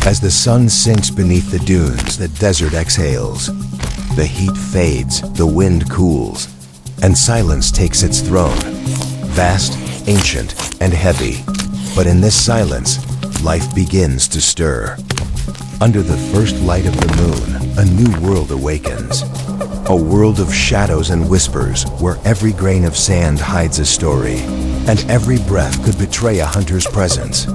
As the sun sinks beneath the dunes, the desert exhales. The heat fades, the wind cools, and silence takes its throne. Vast, ancient, and heavy. But in this silence, life begins to stir. Under the first light of the moon, a new world awakens. A world of shadows and whispers, where every grain of sand hides a story, and every breath could betray a hunter's presence.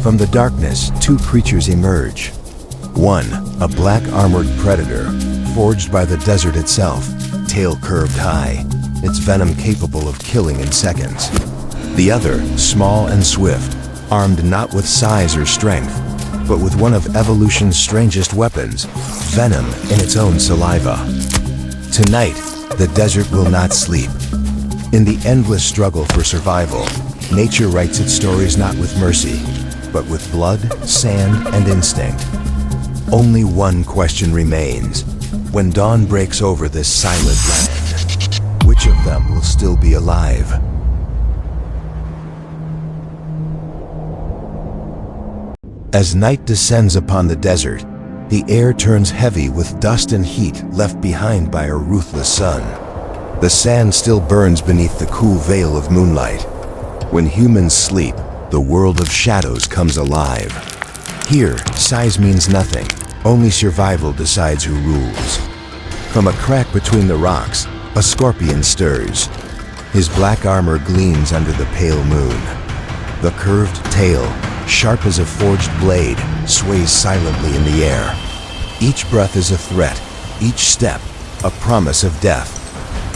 From the darkness, two creatures emerge. One, a black armored predator, forged by the desert itself, tail curved high, its venom capable of killing in seconds. The other, small and swift, armed not with size or strength, but with one of evolution's strangest weapons, venom in its own saliva. Tonight, the desert will not sleep. In the endless struggle for survival, nature writes its stories not with mercy, but with blood, sand, and instinct. Only one question remains. When dawn breaks over this silent land, which of them will still be alive? As night descends upon the desert, the air turns heavy with dust and heat left behind by a ruthless sun. The sand still burns beneath the cool veil of moonlight. When humans sleep, the world of shadows comes alive. Here, size means nothing. Only survival decides who rules. From a crack between the rocks, a scorpion stirs. His black armor gleams under the pale moon. The curved tail, sharp as a forged blade, sways silently in the air. Each breath is a threat, each step a promise of death.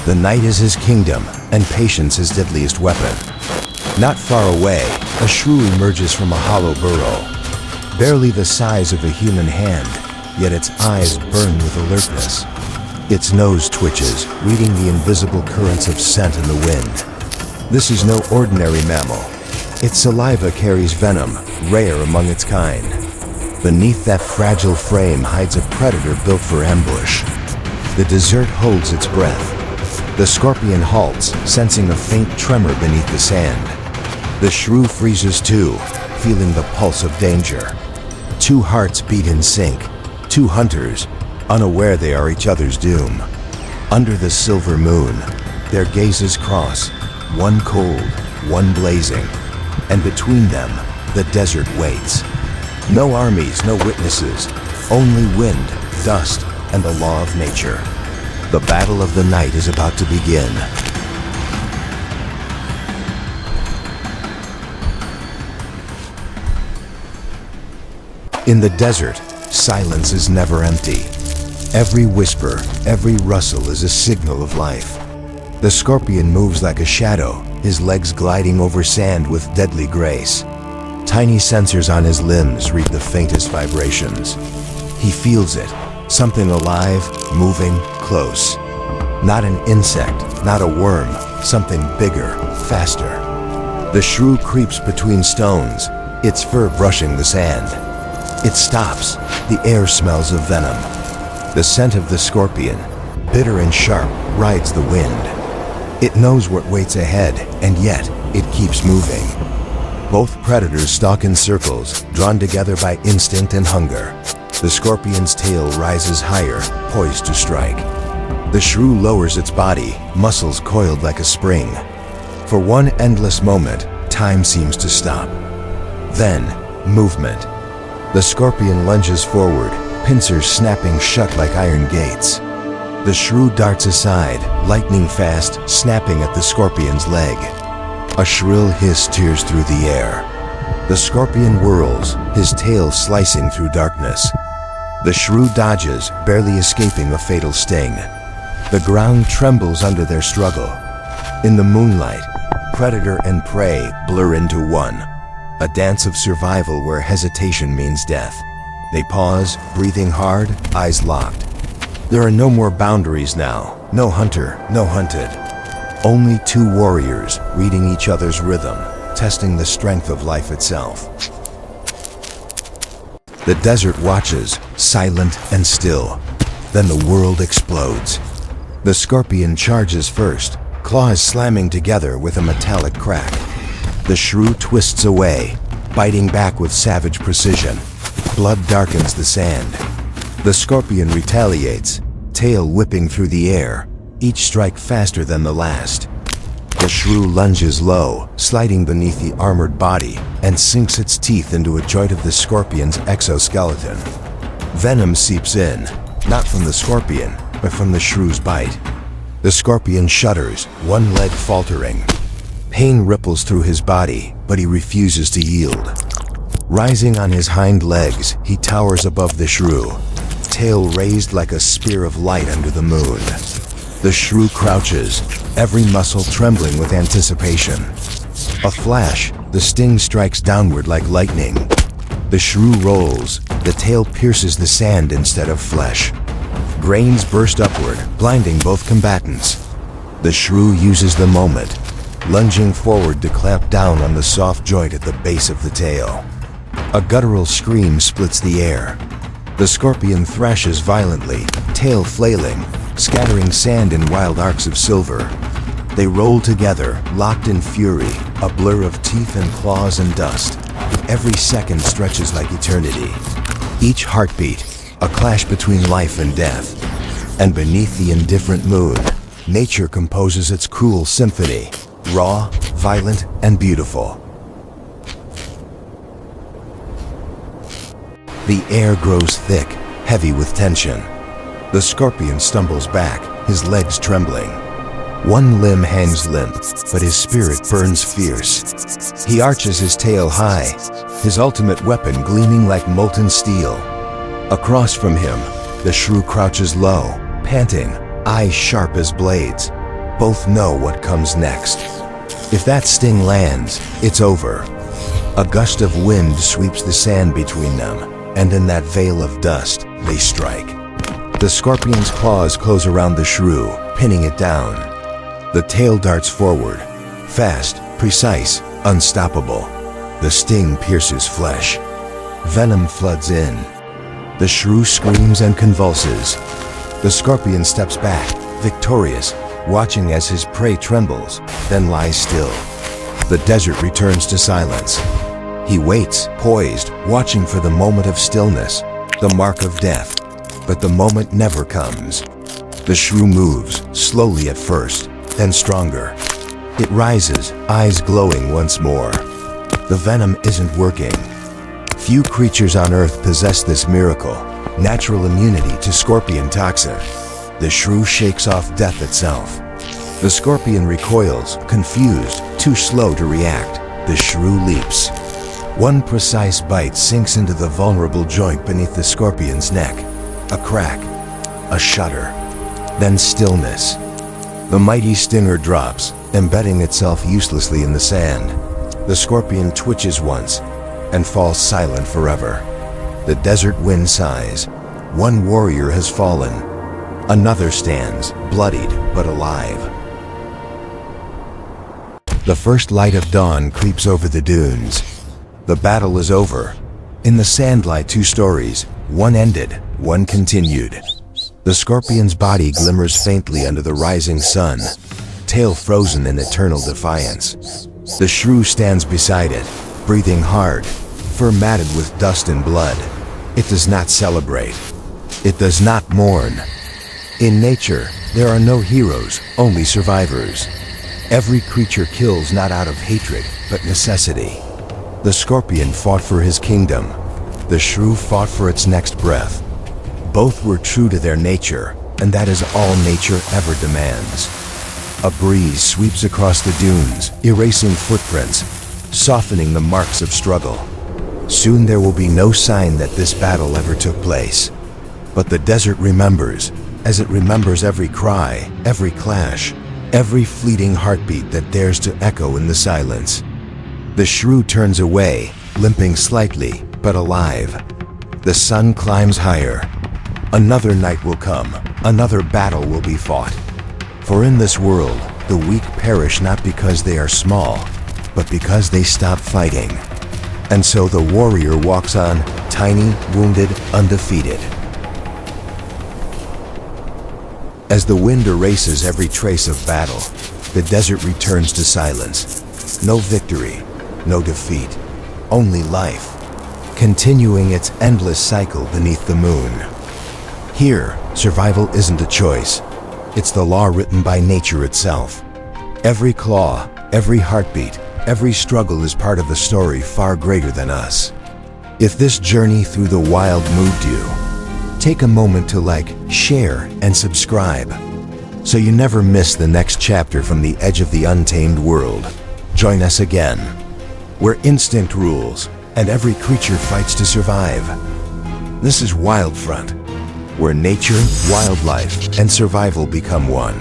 The night is his kingdom, and patience his deadliest weapon. Not far away, a shrew emerges from a hollow burrow. Barely the size of a human hand, yet its eyes burn with alertness. Its nose twitches, reading the invisible currents of scent in the wind. This is no ordinary mammal. Its saliva carries venom, rare among its kind. Beneath that fragile frame hides a predator built for ambush. The desert holds its breath. The scorpion halts, sensing a faint tremor beneath the sand. The shrew freezes too, feeling the pulse of danger. Two hearts beat in sync, two hunters, unaware they are each other's doom. Under the silver moon, their gazes cross, one cold, one blazing, and between them, the desert waits. No armies, no witnesses, only wind, dust, and the law of nature. The battle of the night is about to begin. In the desert, silence is never empty. Every whisper, every rustle is a signal of life. The scorpion moves like a shadow, his legs gliding over sand with deadly grace. Tiny sensors on his limbs read the faintest vibrations. He feels it, something alive, moving, close. Not an insect, not a worm, something bigger, faster. The shrew creeps between stones, its fur brushing the sand. It stops. The air smells of venom. The scent of the scorpion, bitter and sharp, rides the wind. It knows what waits ahead, and yet it keeps moving. Both predators stalk in circles, drawn together by instinct and hunger. The scorpion's tail rises higher, poised to strike. The shrew lowers its body, muscles coiled like a spring. For one endless moment, time seems to stop. Then, movement. The scorpion lunges forward, pincers snapping shut like iron gates. The shrew darts aside, lightning fast, snapping at the scorpion's leg. A shrill hiss tears through the air. The scorpion whirls, his tail slicing through darkness. The shrew dodges, barely escaping a fatal sting. The ground trembles under their struggle. In the moonlight, predator and prey blur into one. A dance of survival where hesitation means death. They pause, breathing hard, eyes locked. There are no more boundaries now. No hunter, no hunted. Only two warriors, reading each other's rhythm, testing the strength of life itself. The desert watches, silent and still. Then the world explodes. The scorpion charges first, claws slamming together with a metallic crack. The shrew twists away, biting back with savage precision. Blood darkens the sand. The scorpion retaliates, tail whipping through the air, each strike faster than the last. The shrew lunges low, sliding beneath the armored body, and sinks its teeth into a joint of the scorpion's exoskeleton. Venom seeps in, not from the scorpion, but from the shrew's bite. The scorpion shudders, one leg faltering. Pain ripples through his body, but he refuses to yield. Rising on his hind legs, he towers above the shrew, tail raised like a spear of light under the moon. The shrew crouches, every muscle trembling with anticipation. A flash, the sting strikes downward like lightning. The shrew rolls, the tail pierces the sand instead of flesh. Grains burst upward, blinding both combatants. The shrew uses the moment, lunging forward to clamp down on the soft joint at the base of the tail. A guttural scream splits the air. The scorpion thrashes violently, tail flailing, scattering sand in wild arcs of silver. They roll together, locked in fury, a blur of teeth and claws and dust. Every second stretches like eternity. Each heartbeat, a clash between life and death. And beneath the indifferent moon, nature composes its cruel symphony, raw, violent, and beautiful. The air grows thick, heavy with tension. The scorpion stumbles back, his legs trembling. One limb hangs limp, but his spirit burns fierce. He arches his tail high, his ultimate weapon gleaming like molten steel. Across from him, the shrew crouches low, panting, eyes sharp as blades. Both know what comes next. If that sting lands, it's over. A gust of wind sweeps the sand between them, and in that veil of dust, they strike. The scorpion's claws close around the shrew, pinning it down. The tail darts forward, fast, precise, unstoppable. The sting pierces flesh. Venom floods in. The shrew screams and convulses. The scorpion steps back, victorious, watching as his prey trembles, then lies still. The desert returns to silence. He waits, poised, watching for the moment of stillness, the mark of death. But the moment never comes. The shrew moves, slowly at first, then stronger. It rises, eyes glowing once more. The venom isn't working. Few creatures on Earth possess this miracle, natural immunity to scorpion toxin. The shrew shakes off death itself. The scorpion recoils, confused, too slow to react. The shrew leaps. One precise bite sinks into the vulnerable joint beneath the scorpion's neck. A crack, a shudder, then stillness. The mighty stinger drops, embedding itself uselessly in the sand. The scorpion twitches once and falls silent forever. The desert wind sighs. One warrior has fallen. Another stands, bloodied but alive. The first light of dawn creeps over the dunes. The battle is over. In the sand lie two stories, one ended, one continued. The scorpion's body glimmers faintly under the rising sun, tail frozen in eternal defiance. The shrew stands beside it, breathing hard, fur matted with dust and blood. It does not celebrate. It does not mourn. In nature, there are no heroes, only survivors. Every creature kills not out of hatred, but necessity. The scorpion fought for his kingdom. The shrew fought for its next breath. Both were true to their nature, and that is all nature ever demands. A breeze sweeps across the dunes, erasing footprints, softening the marks of struggle. Soon there will be no sign that this battle ever took place. But the desert remembers, as it remembers every cry, every clash, every fleeting heartbeat that dares to echo in the silence. The shrew turns away, limping slightly, but alive. The sun climbs higher. Another night will come, another battle will be fought. For in this world, the weak perish not because they are small, but because they stop fighting. And so the warrior walks on, tiny, wounded, undefeated. As the wind erases every trace of battle, the desert returns to silence. No victory, no defeat, only life. continuing its endless cycle beneath the moon. Here, survival isn't a choice. It's the law written by nature itself. Every claw, every heartbeat, every struggle is part of a story far greater than us. If this journey through the wild moved you, take a moment to like, share, and subscribe, so you never miss the next chapter from the edge of the untamed world. Join us again, where instinct rules and every creature fights to survive. This is Wildfront, where nature, wildlife, and survival become one.